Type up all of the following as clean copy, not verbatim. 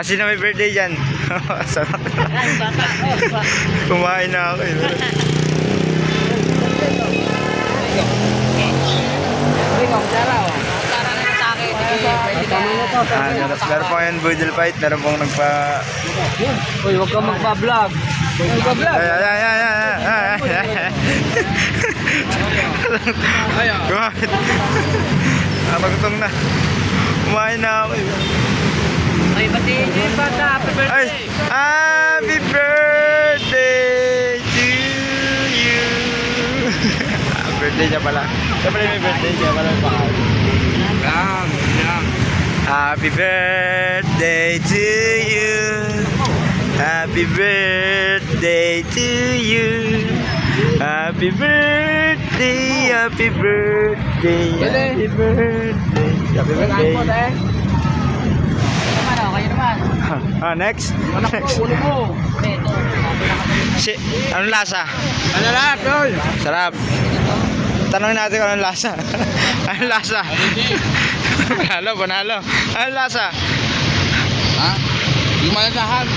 Sino may birthday dyan? Sarap. Kumain na ako eh. Meron po ngayon budol fight. Meron pong nagpa... Uy, huwag kang magpa-vlog. Magpa-vlog. Gumamit. Pagutong na. Kumain na ako eh. Ay, batiin niyo yung bata. Happy birthday. Ay, happy birthday to you. Birthday niya pala. Siya pala may birthday niya. Wala yung pangalan. Happy birthday to you. Happy birthday to you. Happy birthday, happy birthday, happy birthday, happy birthday. Kayo naman. Next. Ulo mo. Anong lasa? Ano lahat, tol? Sarap. Tanongin natin kung anong lasa. Anong lasa? Panalo. Anong lasa? Ha? Yung malatahan.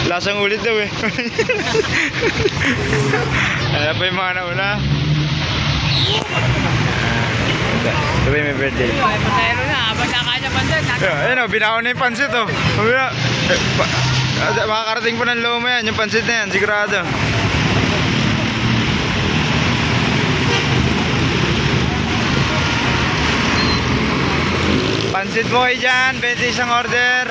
Lasang ulit daw eh. Ano pa yung mga nauna? Ito ba yung may birthday? Ay, patero na. Abang nakanya pa dyan. Ayun o, binaon na yung pansit o. Makakarating pa ng loma yan, yung pansit na yan, sigurado. Pansit boy dyan, 21 order.